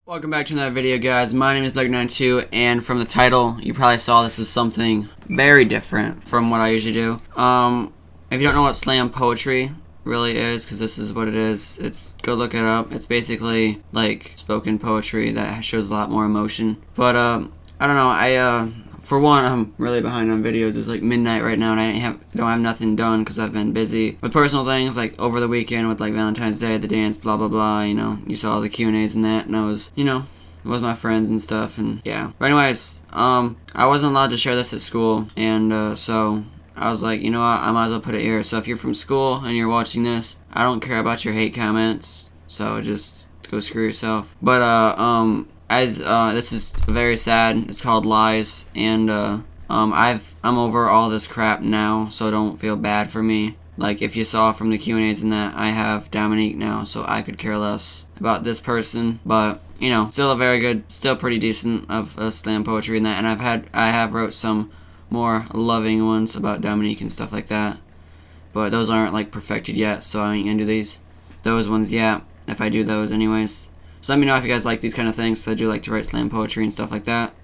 Welcome back to another video, guys. My name is Blake92, and from the title, you probably saw this is something very different from what I usually do. If you don't know what slam poetry really is, because this is what it is, go look it up. It's basically like spoken poetry that shows a lot more emotion. But I don't know. For one, I'm really behind on videos. It's like midnight right now, and I don't have nothing done because I've been busy with personal things, like over the weekend with like Valentine's Day, the dance, blah blah blah. You know, you saw the Q&As and that, and I was, with my friends and stuff, and yeah. But anyways, I wasn't allowed to share this at school, and so I was like, you know what, I might as well put it here. So if you're from school and you're watching this, I don't care about your hate comments. So just go screw yourself. But this is very sad. It's called Lies, and I'm over all this crap now, so don't feel bad for me. Like, if you saw from the Q&As and that, I have Dominique now, so I could care less about this person. But still a very good, still pretty decent of slam poetry and that. And I have wrote some more loving ones about Dominique and stuff like that. But those aren't like perfected yet, so I ain't gonna do those ones yet. If I do those, anyways. So let me know if you guys like these kind of things, because I do like to write slam poetry and stuff like that.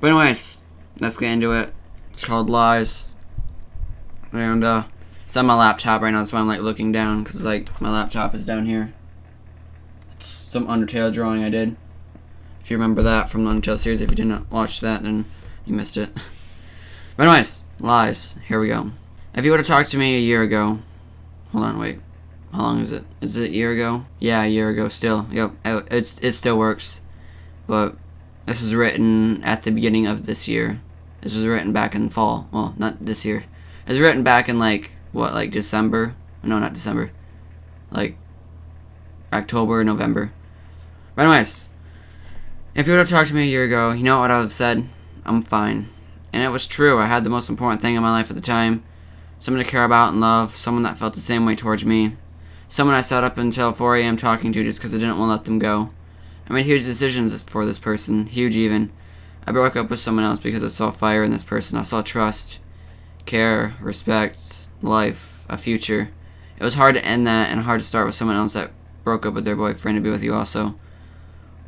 But anyways, let's get into it. It's called Lies. And it's on my laptop right now, that's why I'm like looking down, because like my laptop is down here. It's some Undertale drawing I did. If you remember that from the Undertale series, if you didn't watch that, then you missed it. But anyways, Lies. Here we go. If you would have talked to me a year ago... Hold on, wait. How long is it? Is it a year ago? Yeah, a year ago still. Yep, it still works. But this was written at the beginning of this year. This was written back in fall. Well, not this year. It was written back in like December? No, not December. Like October, November. But anyways, if you would have talked to me a year ago, you know what I would have said? I'm fine. And it was true. I had the most important thing in my life at the time. Someone to care about and love. Someone that felt the same way towards me. Someone I sat up until 4 a.m. talking to just because I didn't want to let them go. I made huge decisions for this person. Huge even. I broke up with someone else because I saw fire in this person. I saw trust, care, respect, life, a future. It was hard to end that and hard to start with someone else that broke up with their boyfriend to be with you also.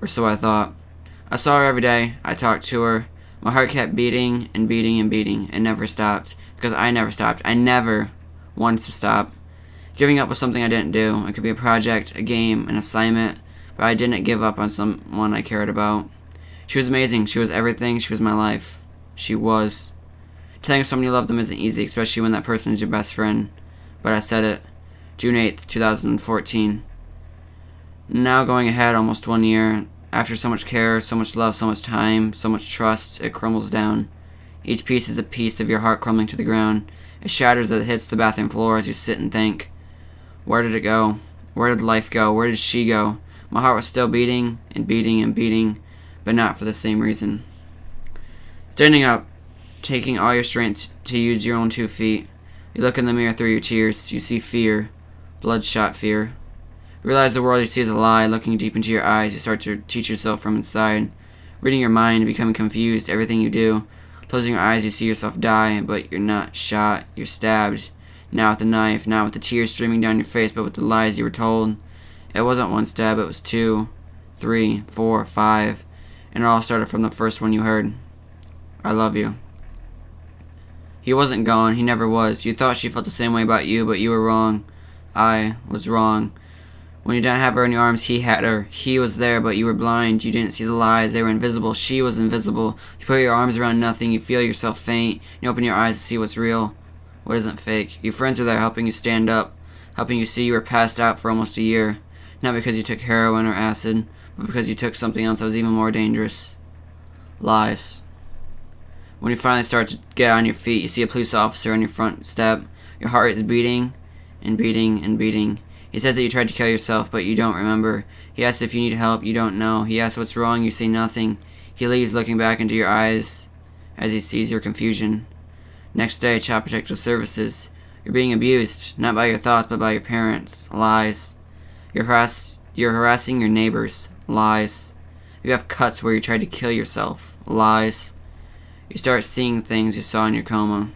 Or so I thought. I saw her every day. I talked to her. My heart kept beating and beating and beating and never stopped. Because I never stopped. I never wanted to stop. Giving up was something I didn't do. It could be a project, a game, an assignment, but I didn't give up on someone I cared about. She was amazing. She was everything. She was my life. She was. Telling someone you love them isn't easy, especially when that person is your best friend. But I said it. June 8th, 2014. Now going ahead almost 1 year. After so much care, so much love, so much time, so much trust, it crumbles down. Each piece is a piece of your heart crumbling to the ground. It shatters as it hits the bathroom floor as you sit and think. Where did it go? Where did life go? Where did she go? My heart was still beating and beating and beating, but not for the same reason. Standing up, taking all your strength to use your own 2 feet. You look in the mirror through your tears. You see fear, bloodshot fear. You realize the world you see is a lie. Looking deep into your eyes, you start to teach yourself from inside. Reading your mind, becoming confused, everything you do. Closing your eyes, you see yourself die, but you're not shot. You're stabbed. Not with the knife, not with the tears streaming down your face, but with the lies you were told. It wasn't 1 stab, it was 2, 3, 4, 5, and it all started from the first one you heard. I love you. He wasn't gone, he never was. You thought she felt the same way about you, but you were wrong. I was wrong. When you didn't have her in your arms, he had her. He was there, but you were blind. You didn't see the lies. They were invisible. She was invisible. You put your arms around nothing. You feel yourself faint. You open your eyes to see what's real. What isn't fake. Your friends are there helping you stand up, helping you see you were passed out for almost a year. Not because you took heroin or acid, but because you took something else that was even more dangerous. Lies. When you finally start to get on your feet, you see a police officer on your front step. Your heart is beating and beating and beating. He says that you tried to kill yourself, but you don't remember. He asks if you need help, you don't know. He asks what's wrong, you say nothing. He leaves looking back into your eyes as he sees your confusion. Next day, Child Protective Services. You're being abused, not by your thoughts, but by your parents. Lies. You're harassing your neighbors. Lies. You have cuts where you tried to kill yourself. Lies. You start seeing things you saw in your coma.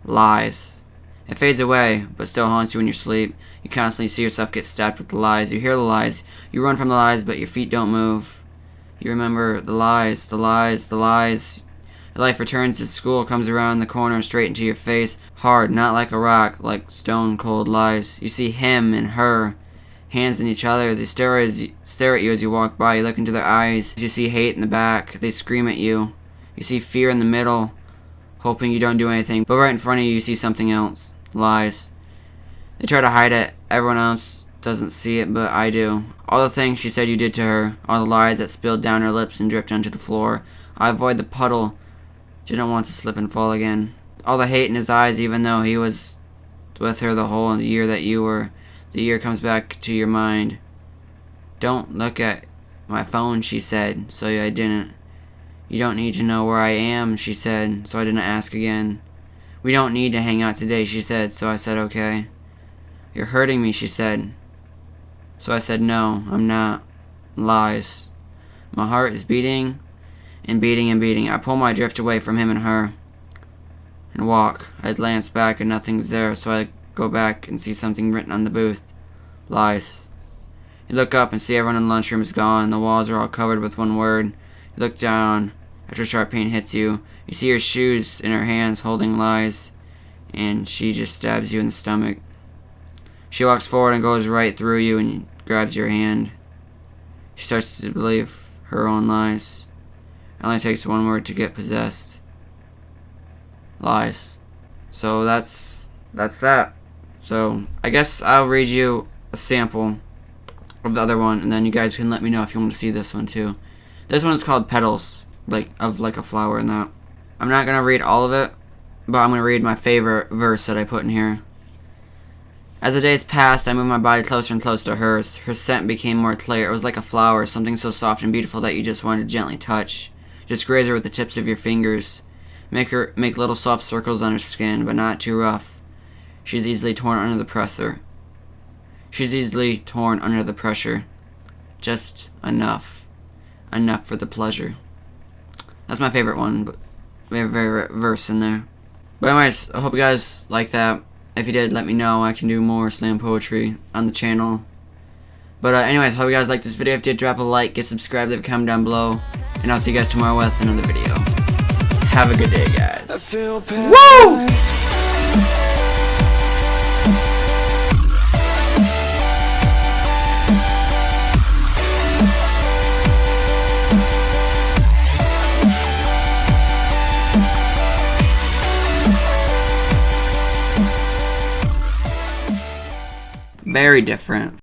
Lies. It fades away, but still haunts you in your sleep. You constantly see yourself get stabbed with the lies. You hear the lies. You run from the lies, but your feet don't move. You remember the lies, the lies, the lies. Your life returns to school, comes around the corner straight into your face. Hard, not like a rock, like stone cold lies. You see him and her, hands in each other as they stare at you as you walk by. You look into their eyes. You see hate in the back. They scream at you. You see fear in the middle, hoping you don't do anything. But right in front of you, you see something else. Lies. They try to hide it. Everyone else doesn't see it, but I do. All the things she said you did to her. All the lies that spilled down her lips and dripped onto the floor. I avoid the puddle. Didn't want to slip and fall again. All the hate in his eyes, even though he was with her the whole year that you were. The year comes back to your mind. Don't look at my phone, she said, so I didn't. You don't need to know where I am, she said, so I didn't ask again. We don't need to hang out today, she said, so I said okay. You're hurting me, she said. So I said no, I'm not. Lies. My heart is beating and beating and beating. I pull my drift away from him and her and walk. I glance back and nothing's there, so I go back and see something written on the booth. Lies. You look up and see everyone in the lunchroom is gone. The walls are all covered with one word. You look down after sharp pain hits you. You see her shoes in her hands holding lies, and she just stabs you in the stomach. She walks forward and goes right through you and grabs your hand. She starts to believe her own lies. It only takes one word to get possessed. Lies. So that's that. So I guess I'll read you a sample of the other one, and then you guys can let me know if you want to see this one too. This one is called Petals, like a flower and that. I'm not gonna read all of it, but I'm gonna read my favorite verse that I put in here. As the days passed, I moved my body closer and closer to hers. Her scent became more clear. It was like a flower, something so soft and beautiful that you just wanted to gently touch. Just graze her with the tips of your fingers. Make little soft circles on her skin, but not too rough. She's easily torn under the pressure. She's easily torn under the pressure. Just enough. Enough for the pleasure. That's my favorite one, but we have a favorite verse in there. But anyways, I hope you guys like that. If you did, let me know. I can do more slam poetry on the channel. But anyways, hope you guys liked this video. If you did, drop a like, get subscribed, leave a comment down below. And I'll see you guys tomorrow with another video. Have a good day, guys. Woo! Very different.